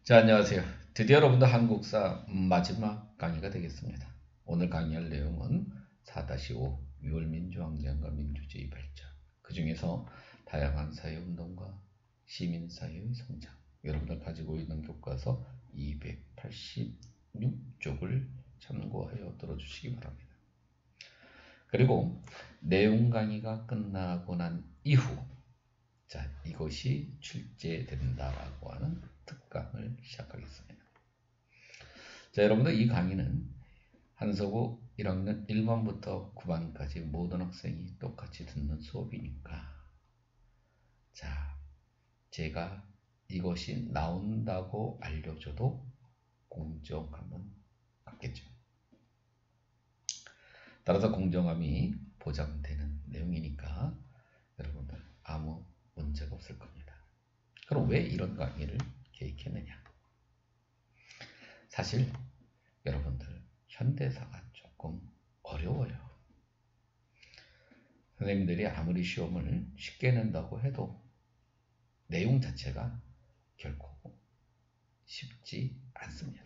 자, 안녕하세요. 드디어 여러분들 한국사 마지막 강의가 되겠습니다. 오늘 강의할 내용은 4-5 6월 민주항쟁과 민주주의 발전, 그 중에서 다양한 사회운동과 시민사회의 성장, 여러분들 가지고 있는 교과서 286쪽을 참고하여 들어주시기 바랍니다. 그리고 내용 강의가 끝나고 난 이후 이것이 출제된다라고 하는 특강을 시작하겠습니다. 자, 여러분들 이 강의는 한서구 1학년 1반부터 9반까지 모든 학생이 똑같이 듣는 수업이니까 제가 이것이 나온다고 알려줘도 공정함은 같겠죠. 따라서 공정함이 보장되는 내용이니까 여러분들 아무 문제가 없을 겁니다. 그럼 왜 이런 강의를 계획했느냐? 사실 여러분들 현대사가 조금 어려워요. 선생님들이 아무리 시험을 쉽게 낸다고 해도 내용 자체가 결코 쉽지 않습니다.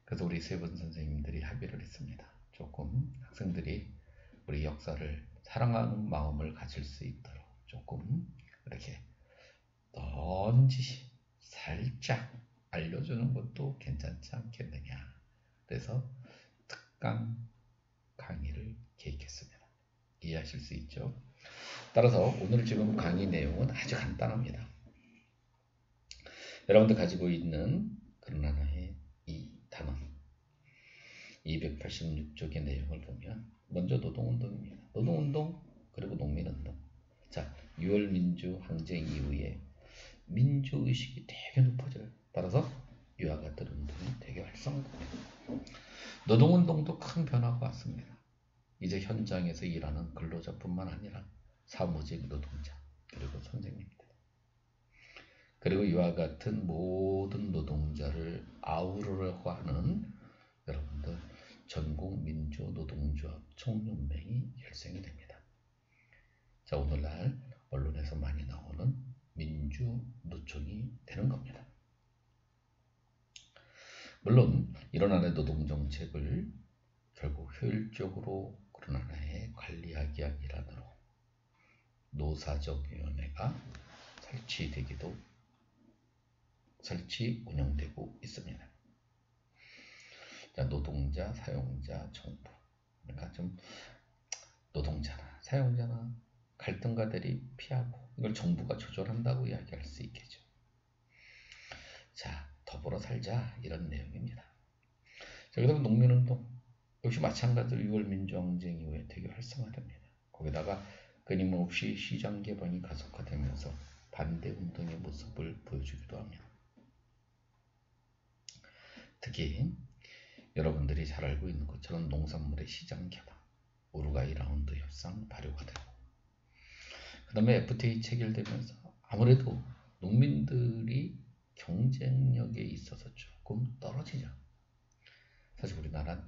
그래서 우리 세 분 선생님들이 합의를 했습니다. 조금 학생들이 우리 역사를 사랑하는 마음을 가질 수 있도록 조금 이렇게 넌지시 살짝 알려주는 것도 괜찮지 않겠느냐. 그래서 특강 강의를 계획했습니다. 이해하실 수 있죠? 따라서 오늘 지금 강의 내용은 아주 간단합니다. 여러분들 가지고 있는 그런 하나의 이 단원 286쪽의 내용을 보면 먼저 노동운동입니다. 노동운동 그리고 농민운동. 자, 6월 민주항쟁 이후에 민주의식이 되게 높아져요. 따라서 이와 같은 운동이 되게 활성화돼요. 노동운동도 큰 변화가 왔습니다. 이제 현장에서 일하는 근로자뿐만 아니라 사무직 노동자 그리고 선생님들 그리고 이와 같은 모든 노동자를 아우르려고 하는 여러분들 전국민주노동조합 총연맹이 결성이 됩니다. 자, 오늘날 언론에서 많이 나오는 민주노총이 되는 겁니다. 물론 이런 하나의 노동정책을 결국 효율적으로 그런 하나의 관리하기 위한 일환으로 노사정위원회가 운영되고 있습니다. 자, 노동자, 사용자, 정부. 그러니까 좀 노동자나 사용자나 갈등가들이 피하고 이걸 정부가 조절한다고 이야기할 수 있겠죠. 자, 더불어 살자 이런 내용입니다. 자, 그다음 농민운동 역시 마찬가지로 6월 민주항쟁 이후에 되게 활성화됩니다. 거기다가 끊임없이 시장 개방이 가속화되면서 반대운동의 모습을 보여주기도 합니다. 특히 여러분들이 잘 알고 있는 것처럼 농산물의 시장 개방, 우루과이 라운드 협상 발효가 되고 그 다음에 FTA 체결되면서 아무래도 농민들이 경쟁력에 있어서 조금 떨어지죠. 사실 우리나라는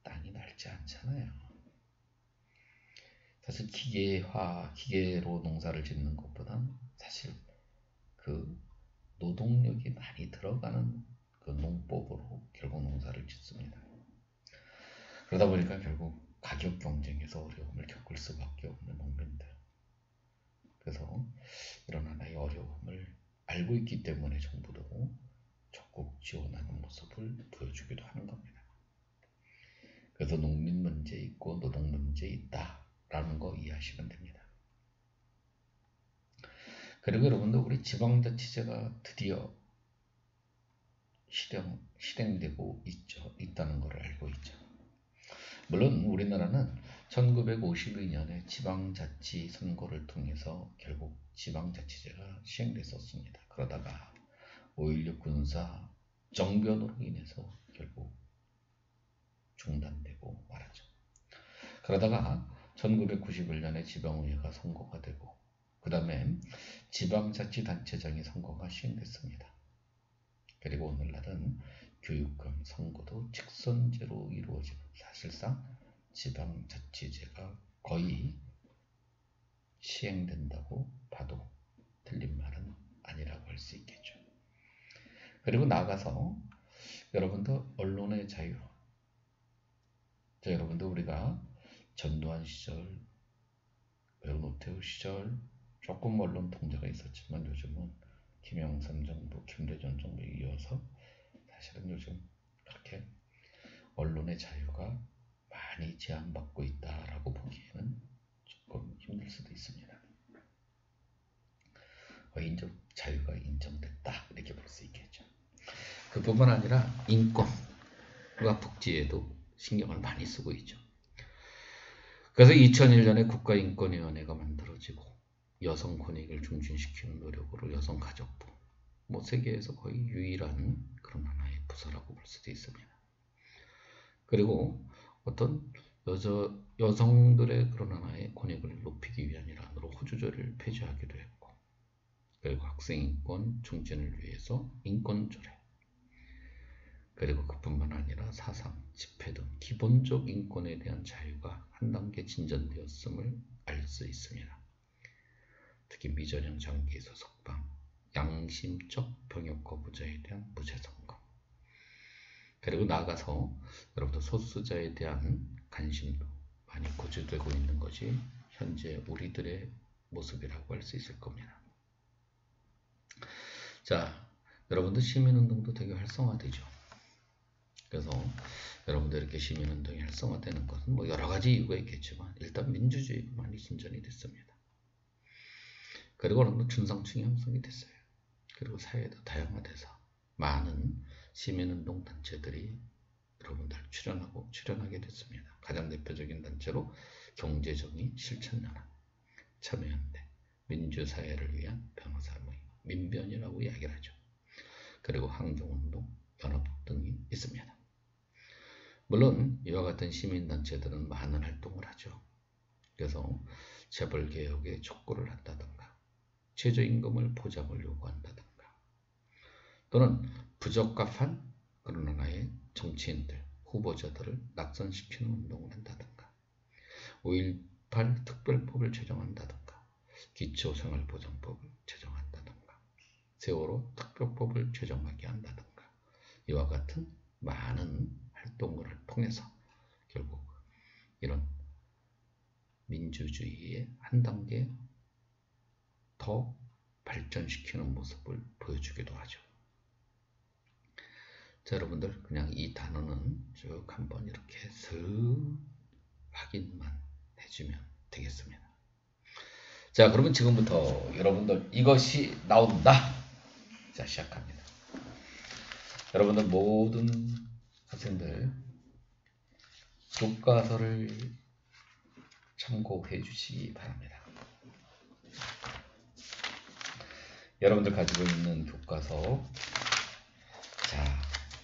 땅이 넓지 않잖아요. 사실 기계로 농사를 짓는 것보다는 사실 그 노동력이 많이 들어가는 그 농법으로 결국 농사를 짓습니다. 그러다 보니까 결국 가격 경쟁에서 어려움을 겪을 수밖에 없는 농민들. 그래서 이런 하나의 어려움을 알고 있기 때문에 정부도 적극 지원하는 모습을 보여주기도 하는 겁니다. 그래서 농민 문제 있고 노동 문제 있다라는 거 이해하시면 됩니다. 그리고 여러분들 우리 지방자치제가 드디어 실행되고 있다는 걸 알고 있죠. 물론 우리나라는 1952년에 지방자치 선거를 통해서 결국 지방자치제가 시행됐었습니다. 그러다가 5.16 군사 정변으로 인해서 결국 중단되고 말았죠. 그러다가 1991년에 지방의회가 선거가 되고 그 다음에 지방자치단체장의 선거가 시행됐습니다. 그리고 오늘날은 교육감 선거도 직선제로 이루어지고 사실상 지방자치제가 거의 시행된다고 봐도 틀린 말은 아니라고 할 수 있겠죠. 그리고 나아가서 여러분도 언론의 자유. 자, 여러분도 우리가 전두환 시절, 그리고 노태우 시절 조금 언론 통제가 있었지만 요즘은 김영삼 정부, 김대중 정부에 이어서 사실은 요즘 그렇게 언론의 자유가 많이 제한받고 있다라고 보기에는 조금 힘들 수도 있습니다. 인적 자유가 인정됐다 이렇게 볼 수 있겠죠. 그뿐만 아니라 인권과 복지에도 신경을 많이 쓰고 있죠. 그래서 2001년에 국가인권위원회가 만들어지고 여성 권익을 중심시키는 노력으로 여성가족부, 세계에서 거의 유일한 그런 하나의 부서라고 볼 수도 있습니다. 그리고 어떤 여성들의 그런 하나의 권익을 높이기 위한 일환으로 호주조례를 폐지하기도 했고, 그리고 학생인권 증진을 위해서 인권조례, 그리고 그뿐만 아니라 사상, 집회 등 기본적 인권에 대한 자유가 한 단계 진전되었음을 알 수 있습니다. 특히 미전형 장기에서 석방, 양심적 병역 거부자에 대한 무죄 선고, 그리고 나아가서 여러분들 소수자에 대한 관심도 많이 고조되고 있는 것이 현재 우리들의 모습이라고 할 수 있을 겁니다. 자, 여러분들 시민운동도 되게 활성화되죠. 그래서 여러분들 이렇게 시민운동이 활성화되는 것은 여러 가지 이유가 있겠지만 일단 민주주의가 많이 진전이 됐습니다. 그리고 중상층이 형성이 됐어요. 그리고 사회도 다양화돼서 많은 시민운동 단체들이 여러분들 출연하게 됐습니다. 가장 대표적인 단체로 경제정의 실천연합, 참여연대, 민주사회를 위한 변호사 모임, 민변이라고 이야기를 하죠. 그리고 환경운동 연합 등이 있습니다. 물론 이와 같은 시민단체들은 많은 활동을 하죠. 그래서 재벌개혁에 촉구를 한다든가 최저임금을 보장을 요구한다든가 또는 부적합한 그런 하나의 정치인들, 후보자들을 낙선시키는 운동을 한다든가 5.18 특별법을 제정한다든가 기초생활보장법을 제정한다든가 세월호 특별법을 제정하게 한다든가 이와 같은 많은 활동을 통해서 결국 이런 민주주의의 한 단계 더 발전시키는 모습을 보여주기도 하죠. 자, 여러분들 그냥 이 단어는 쭉 한번 이렇게 슥 확인만 해주면 되겠습니다. 자, 그러면 지금부터 여러분들 이것이 나온다. 자, 시작합니다. 여러분들 모든 학생들 교과서를 참고해 주시기 바랍니다. 여러분들 가지고 있는 교과서 자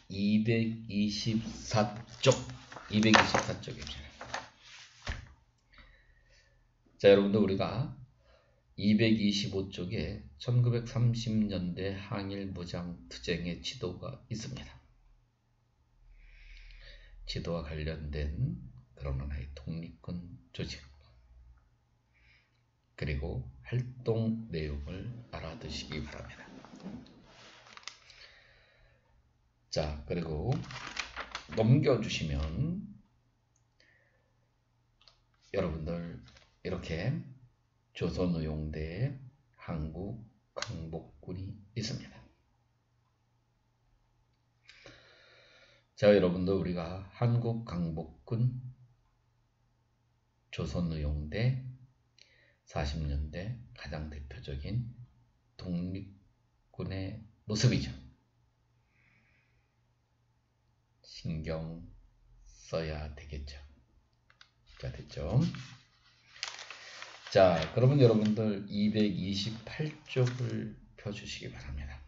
224쪽입니다. 자, 여러분들 우리가 225쪽에 1930년대 항일 무장투쟁의 지도가 있습니다. 지도와 관련된 그런 하나의 독립군 조직 그리고 활동 내용을 알아두시기 바랍니다. 자, 그리고 넘겨주시면 여러분들 이렇게 조선의용대에 한국 강복군이 있습니다. 자, 여러분들 우리가 한국 강복군 조선의용대 40년대 가장 대표적인 독립군의 모습이죠. 신경 써야 되겠죠. 자, 됐죠? 자, 그러면 여러분들 228쪽을 펴주시기 바랍니다.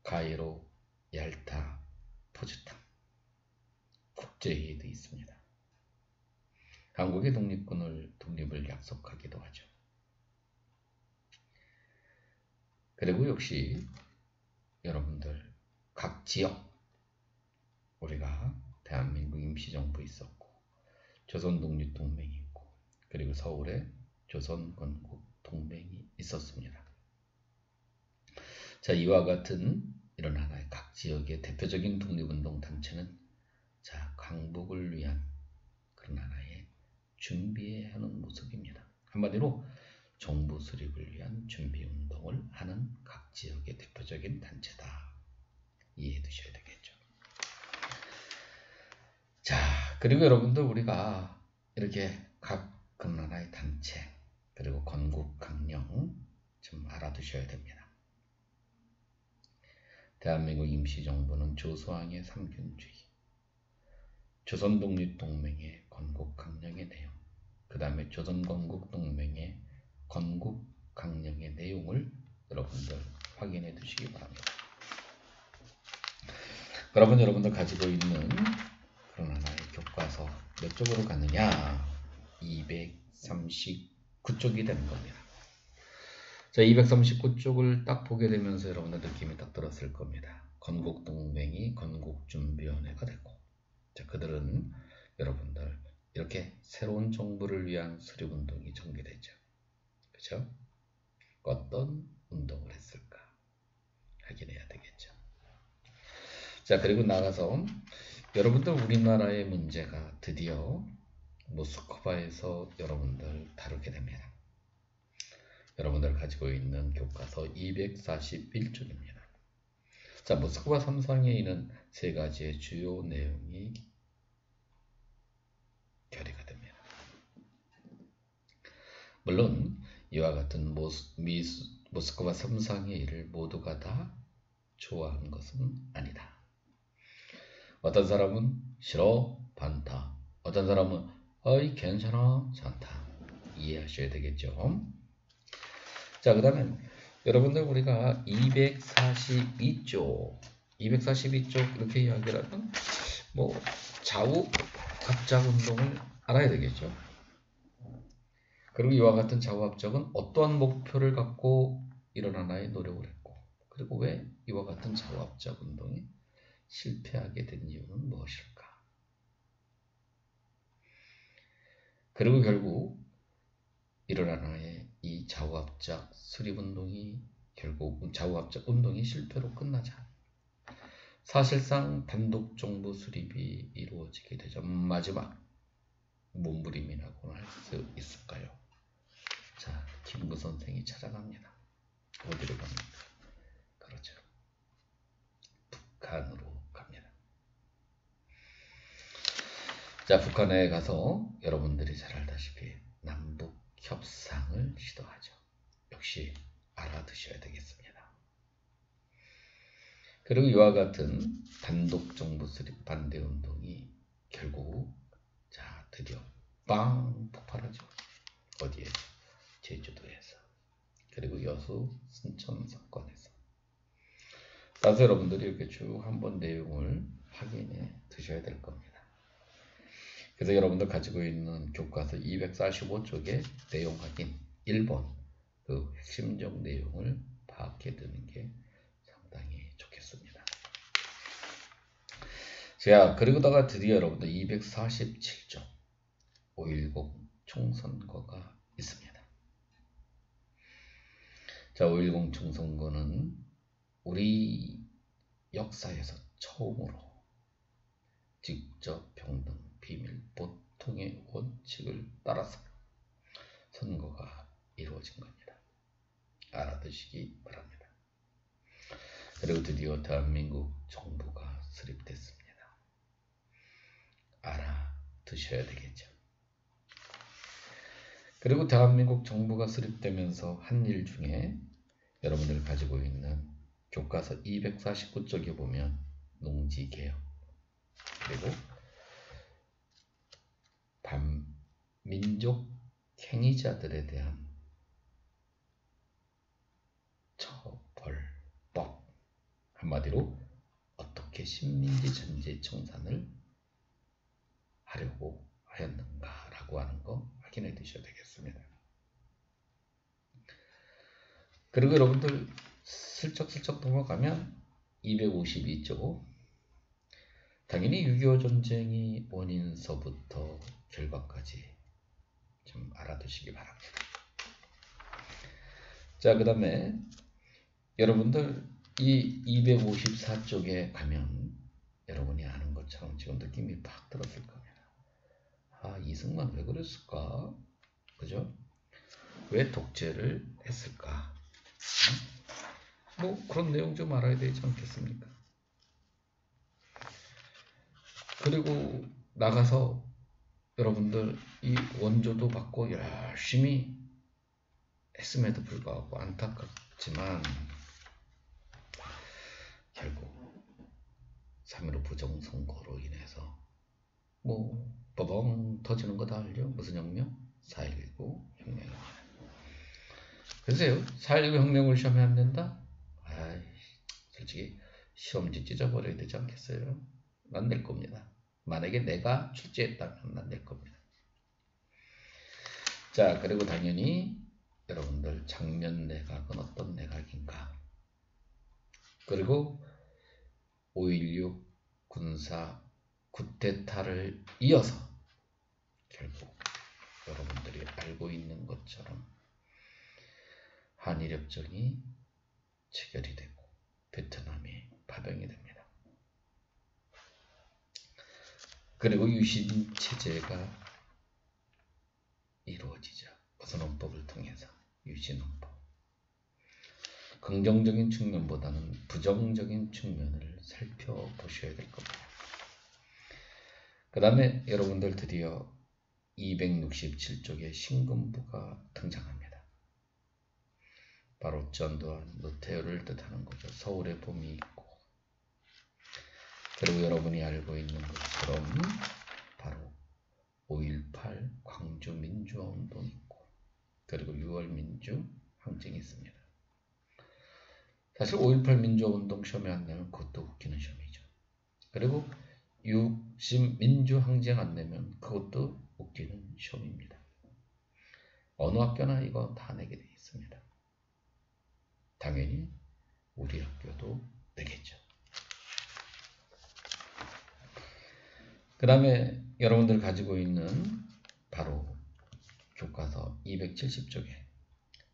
카이로, 얄타, 포츠탄 국제회의도 있습니다. 한국의 독립을 약속하기도 하죠. 그리고 역시 여러분들 각 지역 우리가 대한민국 임시정부 있었고 조선독립동맹이 있고 그리고 서울에 조선건국동맹이 있었습니다. 자, 이와 같은 이런 하나의 각 지역의 대표적인 독립운동 단체는 자, 광복을 위한 그런 하나의 준비해야 하는 모습입니다. 한마디로 정부 수립을 위한 준비운동을 하는 각 지역의 대표적인 단체다. 이해해 두셔야 되겠죠. 자, 그리고 여러분들 우리가 이렇게 각 그런 하나의 단체 그리고 건국 강령 좀 알아두셔야 됩니다. 대한민국 임시정부는 조소왕의 삼균주의, 조선독립동맹의 건국강령의 내용, 그 다음에 조선건국동맹의 건국강령의 내용을 여러분들 확인해 두시기 바랍니다. 그러면 여러분들 가지고 있는 그런 하나의 교과서 몇 쪽으로 가느냐? 239쪽이 되는 겁니다. 자, 239쪽을 딱 보게 되면서 여러분들 느낌이 딱 들었을 겁니다. 건국동맹이 건국준비위원회가 되고, 자, 그들은 여러분들 이렇게 새로운 정부를 위한 수립운동이 전개되죠. 그렇죠? 어떤 운동을 했을까 확인해야 되겠죠. 자, 그리고 나가서 여러분들 우리나라의 문제가 드디어 모스크바에서 여러분들 다루게 됩니다. 여러분들 가지고 있는 교과서 241쪽입니다. 자, 모스크바 3상에 있는 세 가지의 주요 내용이 결의가 됩니다. 물론 이와 같은 모스크바 3상의 일을 모두가 다 좋아하는 것은 아니다. 어떤 사람은 싫어, 반타. 어떤 사람은 어이 괜찮아, 좋다. 이해하셔야 되겠죠. 자, 그 다음에 여러분들 우리가 242쪽 이렇게 이야기를 하면 뭐 좌우 합작 운동을 알아야 되겠죠. 그리고 이와 같은 좌우 합작은 어떠한 목표를 갖고 일어나나의 노력을 했고, 그리고 왜 이와 같은 좌우 합작 운동이 실패하게 된 이유는 무엇일까? 그리고 결국 일어나나의 이 좌우합작 수립운동이 결국 좌우합작 운동이 실패로 끝나자 사실상 단독 정부 수립이 이루어지게 되자 마지막 몸부림이라고 할 수 있을까요? 자, 김구 선생이 찾아갑니다. 어디로 갑니까? 그렇죠. 북한으로 갑니다. 자, 북한에 가서 여러분들이 잘 알다시피 남북 협상을 시도하죠. 역시 알아두셔야 되겠습니다. 그리고 이와 같은 단독 정부 수립 반대 운동이 결국 자, 드디어 빵 폭발하죠. 어디에? 제주도에서. 그리고 여수 순천 사건에서. 따라서 여러분들이 이렇게 쭉 한번 내용을 확인해 두셔야 될 겁니다. 그래서 여러분들 가지고 있는 교과서 245쪽의 내용 확인 1번 그 핵심적 내용을 파악해 두는 게 상당히 좋겠습니다. 자, 그리고다가 드디어 여러분들 247쪽 5.10 총선거가 있습니다. 자, 5.10 총선거는 우리 역사에서 처음으로 직접 평등 비밀 보통의 원칙을 따라서 선거가 이루어진 겁니다. 알아두시기 바랍니다. 그리고 드디어 대한민국 정부가 수립됐습니다. 알아두셔야 되겠죠. 그리고 대한민국 정부가 수립되면서 한 일 중에 여러분들 가지고 있는 교과서 249쪽에 보면 농지개혁 그리고 반민족 행위자들에 대한 처벌법, 한마디로 어떻게 식민지 전제 청산을 하려고 하였는가라고 하는 거 확인해 두셔야 되겠습니다. 그리고 여러분들 슬쩍슬쩍 넘어가면 252쪽 당연히 6.25 전쟁이 원인서부터 결과까지 좀 알아두시기 바랍니다. 자, 그 다음에 여러분들 이 254쪽에 가면 여러분이 아는 것처럼 지금 느낌이 팍 들었을 겁니다. 아, 이승만 왜 그랬을까? 그죠? 왜 독재를 했을까? 뭐 그런 내용 좀 알아야 되지 않겠습니까? 그리고 나가서 여러분들 이 원조도 받고 열심히 했음에도 불구하고 안타깝지만 결국 3.15 부정선거로 인해서 뭐 버벙 터지는 거 다 알죠? 무슨 혁명? 4.19 혁명입니다. 글쎄요, 4.19 혁명을 시험에 안 낸다? 아이, 솔직히 시험지 찢어버려야 되지 않겠어요? 난 낼 겁니다. 만약에 내가 출제했다면 난 낼 겁니다. 자, 그리고 당연히 여러분들 작년 내각은 어떤 내각인가? 그리고 5.16 군사 쿠데타를 이어서 결국 여러분들이 알고 있는 것처럼 한일협정이 체결이 되고 베트남이 파병이 됩니다. 그리고 유신 체제가 이루어지죠. 선언법을 통해서 유신헌법. 긍정적인 측면보다는 부정적인 측면을 살펴보셔야 될 겁니다. 그 다음에 여러분들 드디어 267쪽에 신금부가 등장합니다. 바로 전두환, 노태우를 뜻하는 거죠. 서울의 봄이 있고, 그리고 여러분이 알고 있는 것처럼 바로 5.18 광주 민주화운동이 있고, 그리고 6월 민주항쟁이 있습니다. 사실 5.18 민주화운동 시험에 안 내면 그것도 웃기는 시험이죠. 그리고 6.10 민주항쟁 안 내면 그것도 웃기는 시험입니다. 어느 학교나 이거 다 내게 되어 있습니다. 당연히 우리 학교도 내겠죠. 그 다음에 여러분들 가지고 있는 바로 교과서 270쪽에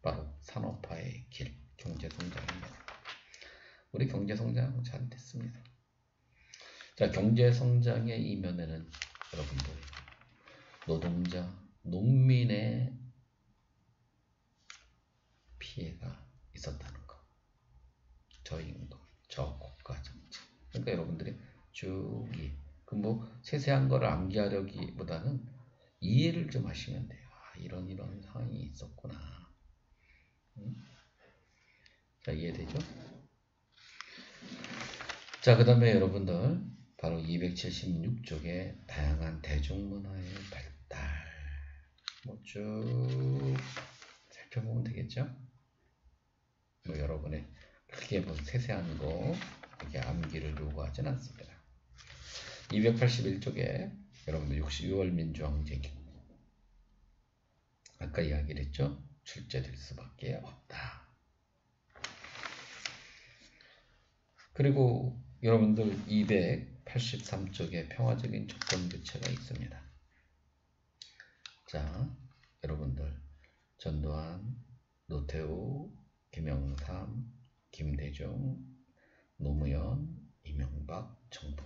바로 산업화의 길, 경제성장입니다. 우리 경제성장 잘 됐습니다. 자, 경제성장의 이면에는 여러분들 노동자, 농민의 피해가 있었다는 거. 저임금, 저고가 정책. 그러니까 여러분들이 쭉 뭐 세세한 거를 암기하려기보다는 이해를 좀 하시면 돼요. 아, 이런 상황이 있었구나. 자, 이해되죠? 자, 그 다음에 여러분들 바로 276쪽에 다양한 대중문화의 발달 뭐 쭉 살펴보면 되겠죠? 뭐 여러분의 크게 뭐 세세한 거 이렇게 암기를 요구하진 않습니다. 281쪽에 여러분들 6월 민주항쟁 아까 이야기를 했죠? 출제될 수밖에 없다. 그리고 여러분들 283쪽에 평화적인 조건교체가 있습니다. 자, 여러분들 전두환, 노태우, 김영삼, 김대중, 노무현, 이명박 정부.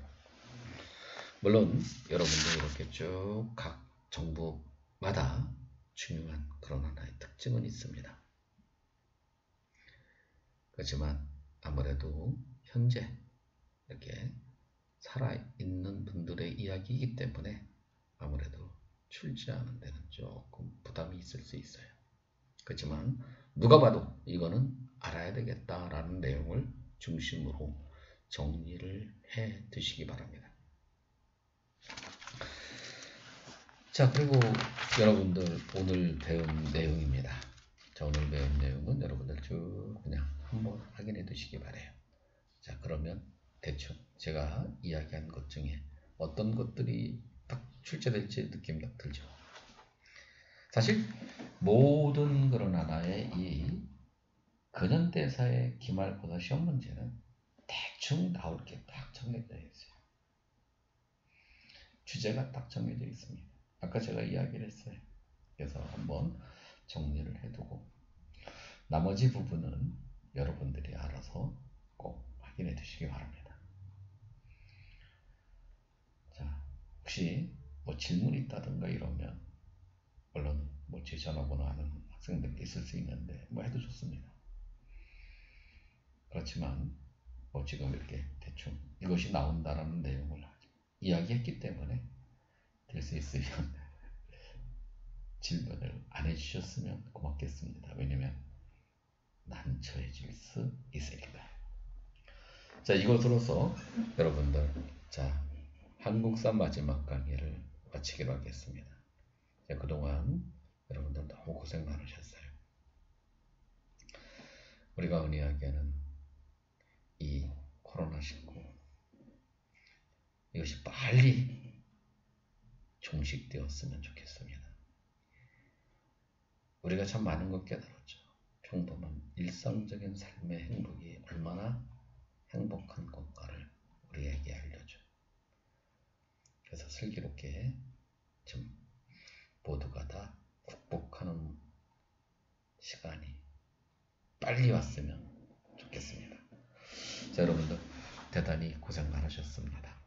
물론 여러분들 이렇게 쭉 각 정부마다 중요한 그런 하나의 특징은 있습니다. 그렇지만 아무래도 현재 이렇게 살아있는 분들의 이야기이기 때문에 아무래도 출제하는 데는 조금 부담이 있을 수 있어요. 그렇지만 누가 봐도 이거는 알아야 되겠다라는 내용을 중심으로 정리를 해 두시기 바랍니다. 자, 그리고 여러분들 오늘 배운 내용입니다. 자, 오늘 배운 내용은 여러분들 쭉 그냥 한번 확인해 두시기 바래요. 자, 그러면 대충 제가 이야기한 것 중에 어떤 것들이 딱 출제될지 느낌 딱 들죠. 사실 모든 그런 하나의 이 근현대사의 기말고사 시험 문제는 대충 나올 게 딱 정해져 있어요. 주제가 딱 정해져 있습니다. 아까 제가 이야기를 했어요. 그래서 한번 정리를 해두고 나머지 부분은 여러분들이 알아서 꼭 하시기 바랍니다. 자, 혹시 뭐 질문이 있다든가 이러면 물론 뭐 제 전화번호 아는 학생들이 있을 수 있는데 뭐 해도 좋습니다. 그렇지만 뭐 지금 이렇게 대충 이것이 나온다라는 내용을 이야기했기 때문에 될 수 있으면 질문을 안 해주셨으면 고맙겠습니다. 왜냐면 난처해질 수 있으니까요. 자, 이것으로서 여러분들, 자, 한국사 마지막 강의를 마치기로 하겠습니다. 자, 그동안 여러분들 너무 고생 많으셨어요. 우리가 흔히 이야기하는 이 코로나19 이것이 빨리 종식되었으면 좋겠습니다. 우리가 참 많은 걸 깨달았죠. 평범한 일상적인 삶의 행복이 얼마나 행복한 것가를 우리에게 알려줘. 그래서 슬기롭게 좀 모두가 다 극복하는 시간이 빨리 왔으면 좋겠습니다. 자, 여러분들 대단히 고생 많으셨습니다.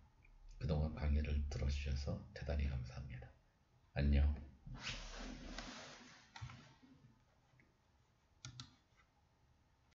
그동안 강의를 들어주셔서 대단히